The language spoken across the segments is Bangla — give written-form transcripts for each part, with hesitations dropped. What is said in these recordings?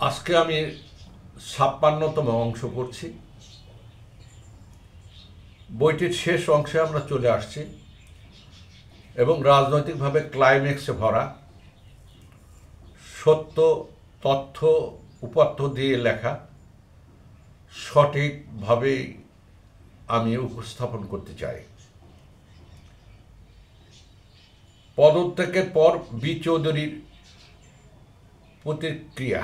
আজকে আমি ৫৬তম অংশ পড়ছি। বইটির শেষ অংশে আমরা চলে আসছি এবং রাজনৈতিকভাবে ক্লাইম্যাক্সে ভরা, সত্য তথ্য উপাত্ত দিয়ে লেখা, সঠিকভাবে আমি উপস্থাপন করতে চাই। পদত্যাগের পর বি চৌধুরীর প্রতিক্রিয়া।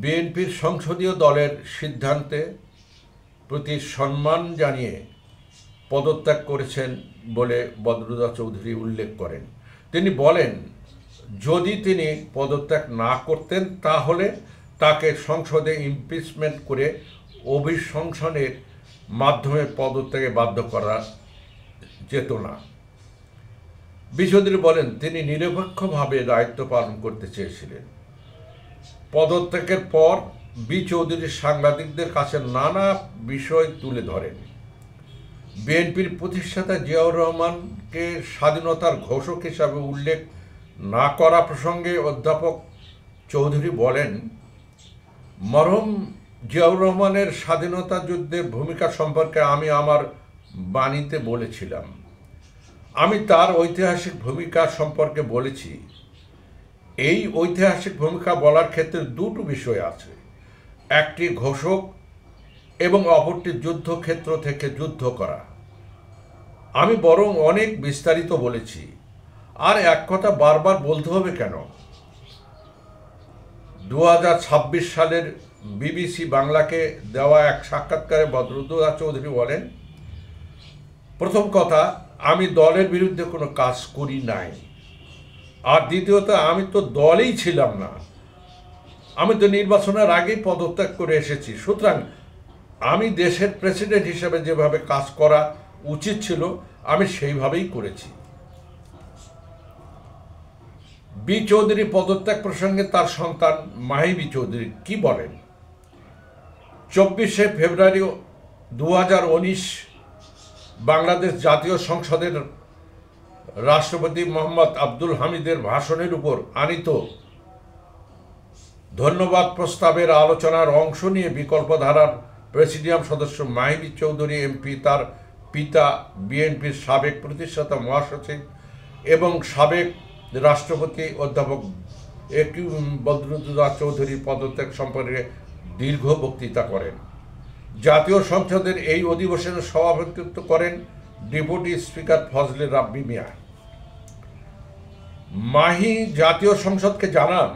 বিএনপির সংসদীয় দলের সিদ্ধান্তে প্রতি সম্মান জানিয়ে পদত্যাগ করেছেন বলে বদরুদ্দোজা চৌধুরী উল্লেখ করেন। তিনি বলেন, যদি তিনি পদত্যাগ না করতেন তাহলে তাকে সংসদে ইমপিচমেন্ট করে অভিশংসনের মাধ্যমে পদত্যাগে বাধ্য করা যেত না। বি চৌধুরী বলেন, তিনি নিরপেক্ষভাবে দায়িত্ব পালন করতে চেয়েছিলেন। পদত্যাগের পর বি চৌধুরী সাংবাদিকদের কাছে নানা বিষয় তুলে ধরেন। বিএনপির প্রতিষ্ঠাতা জিয়াউর রহমানকে স্বাধীনতার ঘোষক হিসাবে উল্লেখ না করা প্রসঙ্গে অধ্যাপক চৌধুরী বলেন, মরহুম জিয়াউর রহমানের স্বাধীনতা যুদ্ধের ভূমিকা সম্পর্কে আমি আমার বাণীতে বলেছিলাম। আমি তার ঐতিহাসিক ভূমিকা সম্পর্কে বলেছি। এই ঐতিহাসিক ভূমিকা বলার ক্ষেত্রে দুটো বিষয় আছে, একটি ঘোষক এবং অপরটি যুদ্ধক্ষেত্র থেকে যুদ্ধ করা। আমি বরং অনেক বিস্তারিত বলেছি। আর এক কথা বারবার বলতে হবে কেন? ২০২৬ সালের বিবিসি বাংলাকে দেওয়া এক সাক্ষাৎকারে বদরুদ্দোজা চৌধুরী বলেন, প্রথম কথা, আমি দলের বিরুদ্ধে কোনো কাজ করি নাই। আর দ্বিতীয়ত, আমি তো দলেই ছিলাম না। আমি তো নির্বাচনের আগেই পদত্যাগ করে এসেছি। সুতরাং আমি দেশের প্রেসিডেন্ট হিসেবে যেভাবে কাজ করা উচিত ছিল আমি সেইভাবেই করেছি। বি চৌধুরী পদত্যাগ প্রসঙ্গে তার সন্তান মাহি বি চৌধুরী কি বলেন? ২৪শে ফেব্রুয়ারি ২০১৯ বাংলাদেশ জাতীয় সংসদের রাষ্ট্রপতি মোহাম্মদ আব্দুল হামিদের ভাষণের উপর আনীত ধন্যবাদ প্রস্তাবের আলোচনার অংশ নিয়ে বিকল্পধারার প্রেসিডিয়াম সদস্য মাহি বি চৌধুরী এমপি, তার পিতা বিএনপির সাবেক প্রতিষ্ঠাতা মহাসচিব এবং সাবেক রাষ্ট্রপতি অধ্যাপক বদরুদ্দোজা চৌধুরী পদত্যাগ সম্পর্কে দীর্ঘ বক্তৃতা করেন। জাতীয় সংসদের এই অধিবেশনে সভাপতিত্ব করেন ডেপুটি স্পিকার ফজলে রাব্বি মিয়া। মাহি জাতীয় সংসদকে জানান,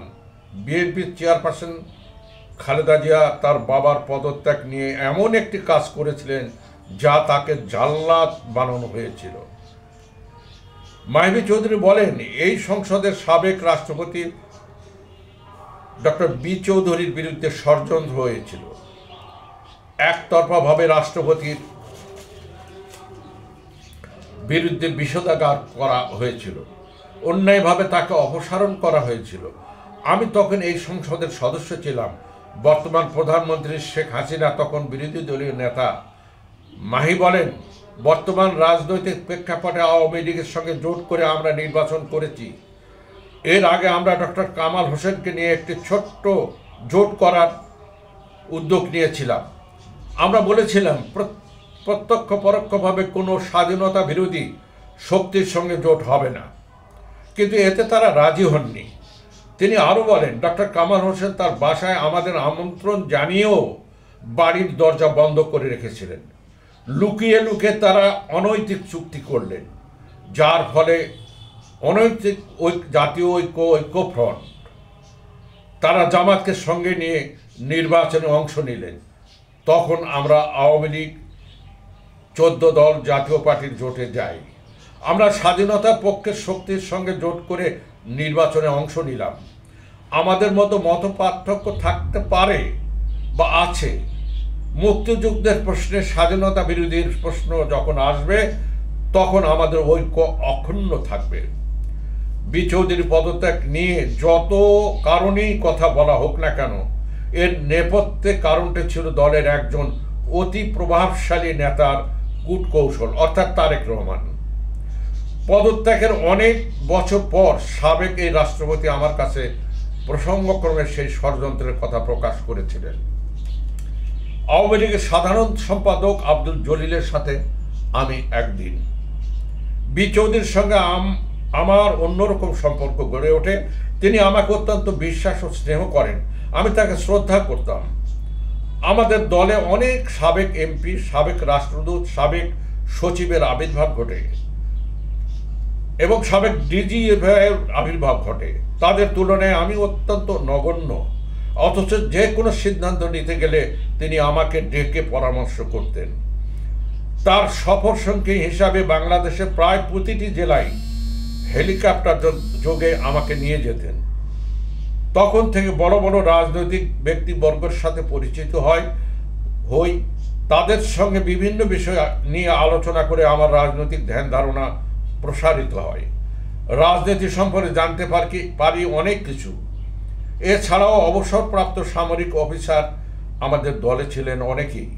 বিএনপির চেয়ারপারসন খালেদা জিয়া তার বাবার পদত্যাগ নিয়ে এমন একটি কাজ করেছিলেন যা তাকে জাল্লাদ বানানো হয়েছিল। মাহি বি চৌধুরী বলেন, এই সংসদের সাবেক রাষ্ট্রপতি ডক্টর বি চৌধুরীর বিরুদ্ধে ষড়যন্ত্র হয়েছিল। একতরফাভাবে রাষ্ট্রপতির বিরুদ্ধে বিষোদ্গার করা হয়েছিল, অন্যায়ভাবে তাকে অপসারণ করা হয়েছিল। আমি তখন এই সংসদের সদস্য ছিলাম। বর্তমান প্রধানমন্ত্রী শেখ হাসিনা তখন বিরোধী দলীয় নেতা। মাহি বলেন, বর্তমান রাজনৈতিক প্রেক্ষাপটে আওয়ামী লীগের সঙ্গে জোট করে আমরা নির্বাচন করেছি। এর আগে আমরা ডক্টর কামাল হোসেনকে নিয়ে একটি ছোট্ট জোট করার উদ্যোগ নিয়েছিলাম। আমরা বলেছিলাম প্রত্যক্ষ পরোক্ষভাবে কোনো স্বাধীনতা বিরোধী শক্তির সঙ্গে জোট হবে না, কিন্তু এতে তারা রাজি হননি। তিনি আরও বলেন, ডক্টর কামাল হোসেন তার বাসায় আমাদের আমন্ত্রণ জানিয়েও বাড়ির দরজা বন্ধ করে রেখেছিলেন। লুকিয়ে লুকিয়ে তারা অনৈতিক চুক্তি করলেন, যার ফলে অনৈতিক জাতীয় ঐক্যফ্রন্ট তারা জামাতকে সঙ্গে নিয়ে নির্বাচনে অংশ নিলেন। তখন আমরা আওয়ামী লীগ 14 দল জাতীয় পার্টির জোটে যাই। আমরা স্বাধীনতার পক্ষের শক্তির সঙ্গে জোট করে নির্বাচনে অংশ নিলাম। আমাদের মতো মত পার্থক্য থাকতে পারে বা আছে। মুক্তিযুদ্ধের প্রশ্নে স্বাধীনতা বিরোধীর প্রশ্ন যখন আসবে তখন আমাদের ঐক্য অক্ষুণ্ণ থাকবে। বি চৌধুরী পদত্যাগ নিয়ে যত কারণেই কথা বলা হোক না কেন, এর নেপথ্যে কারণটি ছিল দলের একজন অতি প্রভাবশালী নেতার কূটকৌশল, অর্থাৎ তারেক রহমান। পদত্যাগের অনেক বছর পর সাবেক এই রাষ্ট্রপতি আমার কাছে প্রসঙ্গক্রমে সেই ষড়যন্ত্রের কথা প্রকাশ করেছিলেন। আওয়ামী লীগের সাধারণ সম্পাদক আব্দুল জলিলের সাথে আমি একদিন বি চৌধুরীর সঙ্গে আমার অন্যরকম সম্পর্ক গড়ে ওঠে। তিনি আমাকে অত্যন্ত বিশ্বাস ও স্নেহ করেন, আমি তাকে শ্রদ্ধা করতাম। আমাদের দলে অনেক সাবেক এমপি, সাবেক রাষ্ট্রদূত, সাবেক সচিবের আবির্ভাব ঘটে এবং সাবেক ডিজিএফআইয়ের আবির্ভাব ঘটে। তাদের তুলনায় আমি অত্যন্ত নগণ্য, অথচ যে কোনো সিদ্ধান্ত নিতে গেলে তিনি আমাকে ডেকে পরামর্শ করতেন। তার সফর সঙ্গী হিসাবে বাংলাদেশে প্রায় প্রতিটি জেলায় হেলিকপ্টার যোগে আমাকে নিয়ে যেতেন। তখন থেকে বড় বড় রাজনৈতিক ব্যক্তিবর্গের সাথে পরিচিত হই। তাদের সঙ্গে বিভিন্ন বিষয় নিয়ে আলোচনা করে আমার রাজনৈতিক ধ্যান ধারণা প্রসারিত হয়। রাজনীতি সম্পর্কে জানতে পারি অনেক কিছু। এছাড়াও অবসরপ্রাপ্ত সামরিক অফিসার আমাদের দলে ছিলেন অনেকেই।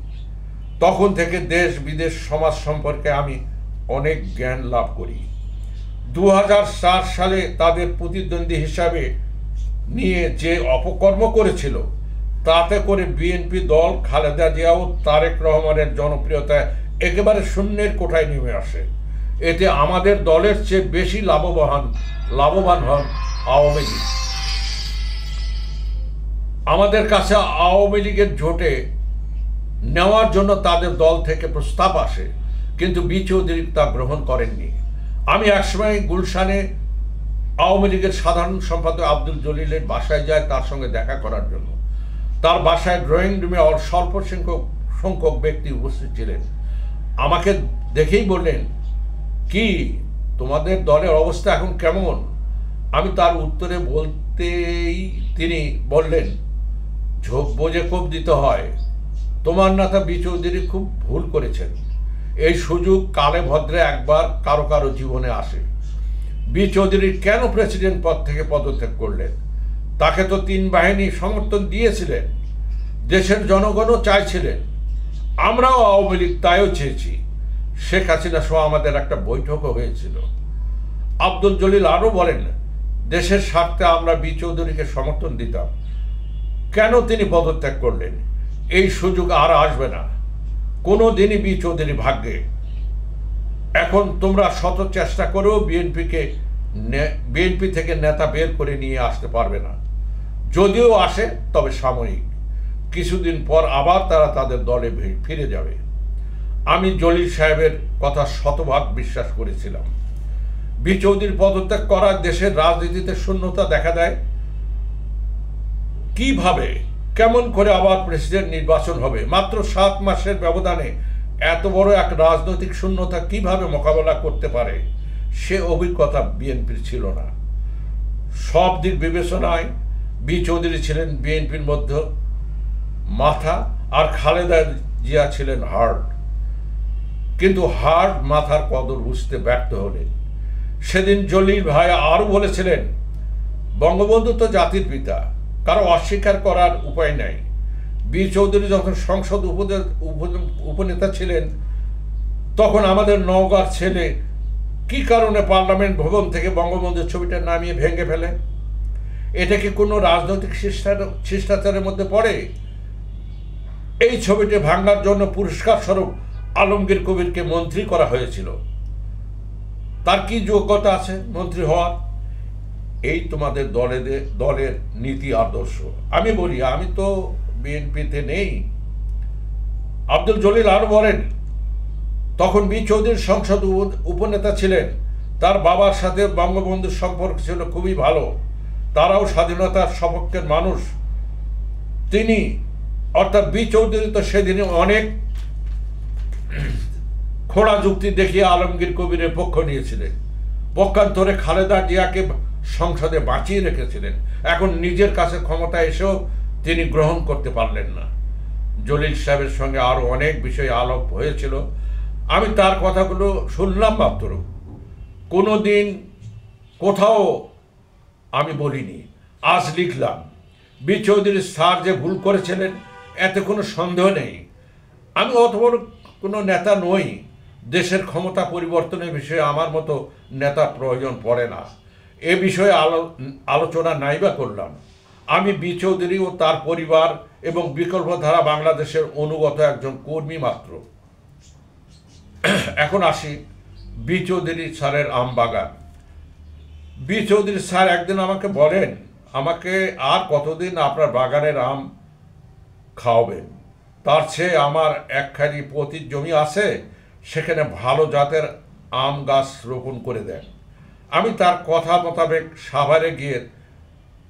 তখন থেকে দেশ বিদেশ সমাজ সম্পর্কে আমি অনেক জ্ঞান লাভ করি। 2004 সালে তাদের প্রতিদ্বন্দ্বী হিসাবে নিয়ে যে অপকর্ম করেছিল, তাতে করে বিএনপি দল খালেদা জিয়া ও তারেক রহমানের জনপ্রিয়তা একেবারে শূন্যের কোঠায় নেমে আসে। এতে আমাদের দলের চেয়ে বেশি লাভবান হন আওয়ামী লীগ। আমাদের কাছে আওয়ামী লীগের জোটে নেওয়ার জন্য তাদের দল থেকে প্রস্তাব আসে, কিন্তু বি চৌধুরী তা গ্রহণ করেননি। আমি একসময় গুলশানে আওয়ামী লীগের সাধারণ সম্পাদক আব্দুল জলিলের বাসায় যাই তার সঙ্গে দেখা করার জন্য। তার বাসায় ড্রয়িং রুমে স্বল্প সংখ্যক ব্যক্তি উপস্থিত ছিলেন। আমাকে দেখেই বললেন, কি তোমাদের দলের অবস্থা এখন কেমন? আমি তার উত্তরে বলতেই তিনি বললেন, ঝোপ বোঝে কোপ দিতে হয়। তোমার নেতা বি চৌধুরী খুব ভুল করেছেন। এই সুযোগ কালে ভদ্রে একবার কারো কারো জীবনে আসে। বি চৌধুরী কেন প্রেসিডেন্ট পদ থেকে পদত্যাগ করলেন? তাকে তো 3 বাহিনী সমর্থন দিয়েছিলেন, দেশের জনগণও চাইছিলেন, আমরাও আওয়ামী লীগ তাইও চেয়েছি। শেখ হাসিনা সহ আমাদের একটা বৈঠকও হয়েছিল। আব্দুল জলিল আরও বলেন, দেশের স্বার্থে আমরা বি চৌধুরীকে সমর্থন দিতাম। কেন তিনি পদত্যাগ করলেন? এই সুযোগ আর আসবে না কোনো দিনই বি চৌধুরী ভাগ্যে। এখন তোমরা শত চেষ্টা করেও বিএনপি থেকে নেতা বের করে নিয়ে আসতে পারবে না। যদিও আসে তবে সাময়িক, কিছুদিন পর আবার তারা তাদের দলে ফিরে যাবে। আমি জলিল সাহেবের কথা শতভাগ বিশ্বাস করেছিলাম। বি চৌধুরী পদত্যাগ করার দেশের রাজনীতিতে শূন্যতা দেখা দেয়। কিভাবে, কেমন করে আবার প্রেসিডেন্ট নির্বাচন হবে? মাত্র 7 মাসের ব্যবধানে এত বড় এক রাজনৈতিক শূন্যতা কিভাবে মোকাবেলা করতে পারে, সে অভিজ্ঞতা বিএনপির ছিল না। সব দিক বিবেচনায় বি চৌধুরী ছিলেন বিএনপির মধ্যে মাথা, আর খালেদা জিয়া ছিলেন হার্ট। কিন্তু হার্ট মাথার কদর বুঝতে ব্যর্থ হলেন। সেদিন জলিল ভাই আরও বলেছিলেন, বঙ্গবন্ধু তো জাতির পিতা, কারো অস্বীকার করার উপায় নাই। বি চৌধুরী যখন সংসদ উপনেতা ছিলেন, তখন আমাদের নওগাঁর ছেলে কি কারণে পার্লামেন্ট ভবন থেকে বঙ্গবন্ধুর ছবিটা নামিয়ে ভেঙে ফেলে? এটা কি কোনো রাজনৈতিক শিষ্টাচারের মধ্যে পড়ে? এই ছবিটি ভাঙার জন্য পুরস্কার স্বরূপ আলমগীর কবিরকে মন্ত্রী করা হয়েছিল। তার কি যোগ্যতা আছে মন্ত্রী হওয়ার? এই তোমাদের দলের নীতি আদর্শ। আমি বলি, আমি তো বিএনপিতে নেই। আব্দুল জলিল আরও বলেন, তখন বি চৌধুরী সংসদ উপনেতা ছিলেন। তার বাবার সাথে বঙ্গবন্ধুর সম্পর্ক ছিল খুবই ভালো। তারাও স্বাধীনতার সপক্ষের মানুষ। তিনি অর্থাৎ বি চৌধুরী তো সেদিনে অনেক খোড়া যুক্তি দেখিয়ে আলমগীর কবিরের পক্ষ নিয়েছিলেন। পক্ষান্তরে খালেদা জিয়াকে সংসদে বাঁচিয়ে রেখেছিলেন। এখন নিজের কাছে ক্ষমতা এসেও তিনি গ্রহণ করতে পারলেন না। জলিল সাহেবের সঙ্গে আরও অনেক বিষয়ে আলাপ হয়েছিল। আমি তার কথাগুলো শুনলাম মাত্র, কোনো দিন কোথাও আমি বলিনি। আজ লিখলাম, বি চৌধুরী স্যার যে ভুল করেছিলেন এতে কোনো সন্দেহ নেই। আমি অত বড় কোনো নেতা নই। দেশের ক্ষমতা পরিবর্তনের বিষয়ে আমার মতো নেতার প্রয়োজন পড়ে না। এ বিষয়ে আলোচনা নাইবা করলাম। আমি বি চৌধুরী ও তার পরিবার এবং বিকল্পধারা বাংলাদেশের অনুগত একজন কর্মী মাত্র। এখন আসি বি চৌধুরী স্যারের আম বাগান। বি চৌধুরী স্যার একদিন আমাকে বলেন, আমাকে আর কতদিন আপনার বাগানের আম খাওয়াবেন? তার চেয়ে আমার একখানি পতির জমি আছে, সেখানে ভালো জাতের আম গাছ রোপণ করে দেন। আমি তার কথা মোতাবেক সাভারে গিয়ে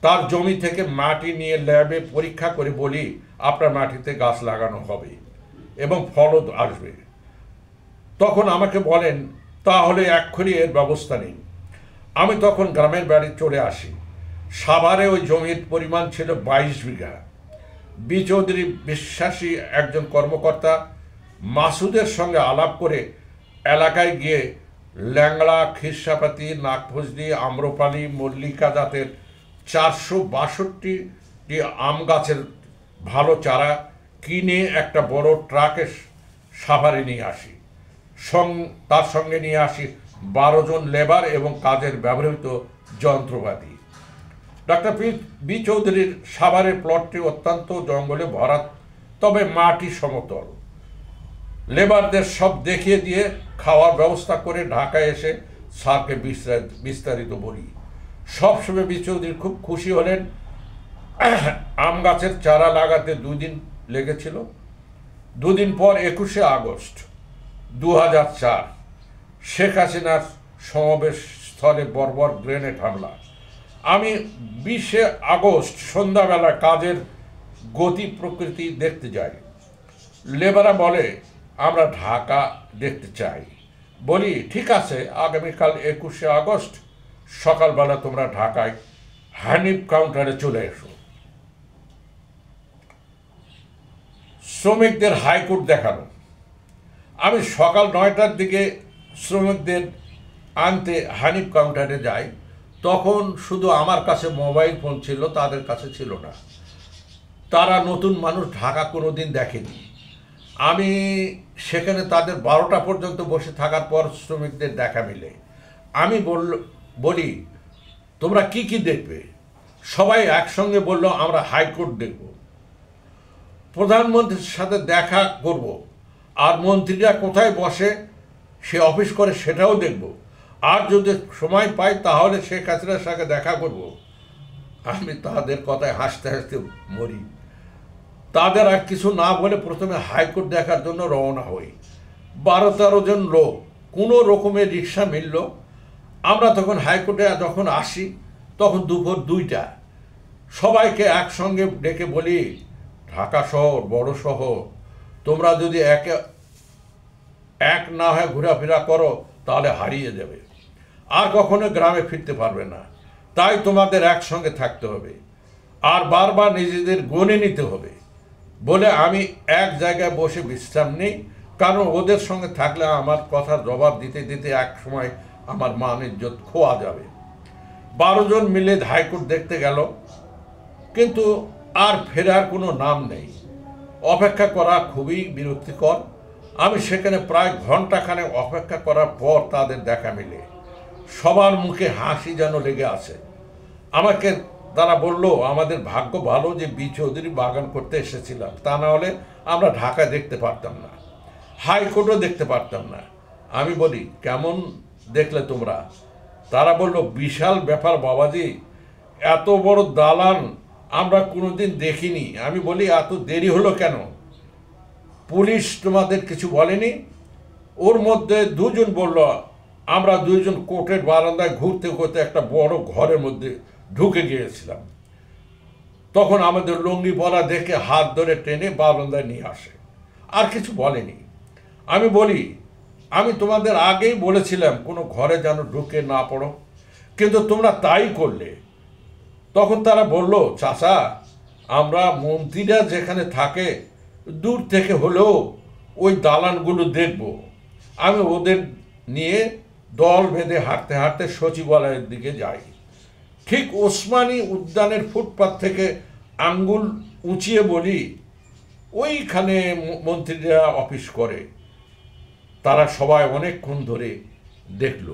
তার জমি থেকে মাটি নিয়ে ল্যাবে পরীক্ষা করে বলি, আপনার মাটিতে গাছ লাগানো হবে এবং ফলও আসবে। তখন আমাকে বলেন, তাহলে এক্ষুনি এর ব্যবস্থা নিন। আমি তখন গ্রামের বাড়ি চলে আসি। সাভারে ওই জমির পরিমাণ ছিল 22 বিঘা। বি চৌধুরী বিশ্বাসী একজন কর্মকর্তা মাসুদের সঙ্গে আলাপ করে এলাকায় গিয়ে ল্যাংড়া, খিরসাপাতি, নাগফজলি, আম্রপালি, মল্লিকা জাতের 462টি আম গাছের ভালো চারা কিনে একটা বড় ট্রাকে সাভারে নিয়ে আসি। তার সঙ্গে নিয়ে আসি 12 জন লেবার এবং কাজের ব্যবহৃত যন্ত্রপাতি। ডক্টর বি চৌধুরীর সাভারের প্লটটি অত্যন্ত জঙ্গলে ভরা, তবে মাটি সমতল। লেবারদের সব দেখিয়ে দিয়ে খাওয়ার ব্যবস্থা করে ঢাকায় এসে স্যারকে বিস্তারিত বলি। সবসময় বি চৌধুরী খুব খুশি হলেন। আম গাছের চারা লাগাতে 2 দিন লেগেছিল। 2 দিন পর 21শে আগস্ট 2004 শেখ হাসিনার সমাবেশ স্থলে বর্বর গ্রেনেড হামলা। আমি 20শে আগস্ট সন্ধ্যাবেলা কাজের গতি প্রকৃতি দেখতে যাই। লেবাররা বলে, আমরা ঢাকা দেখতে চাই। বলি, ঠিক আছে, আগামীকাল 21শে আগস্ট সকালবেলা তোমরা ঢাকায় হানিফ কাউন্টারে চলে এসো। শ্রমিকদের হাইকোর্ট দেখানো। আমি সকাল 9টার দিকে শ্রমিকদের আনতে হানিফ কাউন্টারে যাই। তখন শুধু আমার কাছে মোবাইল ফোন ছিল, তাদের কাছে ছিল না। তারা নতুন মানুষ, ঢাকা কোনো দিন দেখেনি। আমি সেখানে তাদের 12টা পর্যন্ত বসে থাকার পর শ্রমিকদের দেখা মিলে। আমি বলি, তোমরা কি কি দেখবে? সবাই একসঙ্গে বলল, আমরা হাইকোর্ট দেখব, প্রধানমন্ত্রীর সাথে দেখা করব, আর মন্ত্রীরা কোথায় বসে সে অফিস করে সেটাও দেখব, আর যদি সময় পাই তাহলে শেখ হাসিনার সাথে দেখা করব। আমি তাদের কথায় হাসতে হাসতে মরি। তাদের আর কিছু না বলে প্রথমে হাইকোর্ট দেখার জন্য রওনা হই। 12-13 জন লোক, কোনো রকমের রিক্সা মিলল। আমরা তখন হাইকোর্টে যখন আসি তখন দুপুর 2টা। সবাইকে একসঙ্গে ডেকে বলি, ঢাকা শহর বড় শহর, তোমরা যদি এক না হয়ে ঘোরাফেরা করো তাহলে হারিয়ে যাবে, আর কখনো গ্রামে ফিরতে পারবে না। তাই তোমাদের একসঙ্গে থাকতে হবে আর বারবার নিজেদের গনে নিতে হবে বলে আমি এক জায়গায় বসে বিশ্রাম নেই। কারণ ওদের সঙ্গে থাকলে আমার কথার জবাব দিতে দিতে এক সময় আমার মান ইজ্জত খোয়া যাবে। 12 জন মিলে হাইকোর্ট দেখতে গেল, কিন্তু আর ফেরার কোনো নাম নেই। অপেক্ষা করা খুবই বিরক্তিকর। আমি সেখানে প্রায় ঘন্টাখানেক অপেক্ষা করার পর তাদের দেখা মিলে। সবার মুখে হাসি যেন লেগে আছে। আমাকে তারা বলল, আমাদের ভাগ্য ভালো যে বি চৌধুরী বাগান করতে এসেছিলাম, তা না হলে আমরা ঢাকা দেখতে পারতাম না, হাইকোর্টও দেখতে পারতাম না। আমি বলি, কেমন দেখলে তোমরা? তারা বলল, বিশাল ব্যাপার বাবাজি, এত বড় দালান আমরা কোনোদিন দেখিনি। আমি বলি, এত দেরি হলো কেন? পুলিশ তোমাদের কিছু বলেনি? ওর মধ্যে 2 জন বলল, আমরা 2 জন কোর্টের বারান্দায় ঘুরতে ঘুরতে একটা বড় ঘরের মধ্যে ঢুকে গিয়েছিলাম। তখন আমাদের লুঙ্গি পরা দেখে হাত ধরে টেনে বারান্দায় নিয়ে আসে, আর কিছু বলেনি। আমি বলি, আমি তোমাদের আগেই বলেছিলাম কোনো ঘরে যেন ঢুকে না পড়ো, কিন্তু তোমরা তাই করলে। তখন তারা বলল, চাচা, আমরা মন্ত্রীরা যেখানে থাকে দূর থেকে হলেও ওই দালানগুলো দেখব। আমি ওদের নিয়ে দল বেঁধে হাঁটতে হাঁটতে সচিবালয়ের দিকে যাই। ঠিক ওসমানী উদ্যানের ফুটপাত থেকে আঙ্গুল উঁচিয়ে বলি, ওইখানে মন্ত্রীরা অফিস করে। তারা সবাই অনেকক্ষণ ধরে দেখল।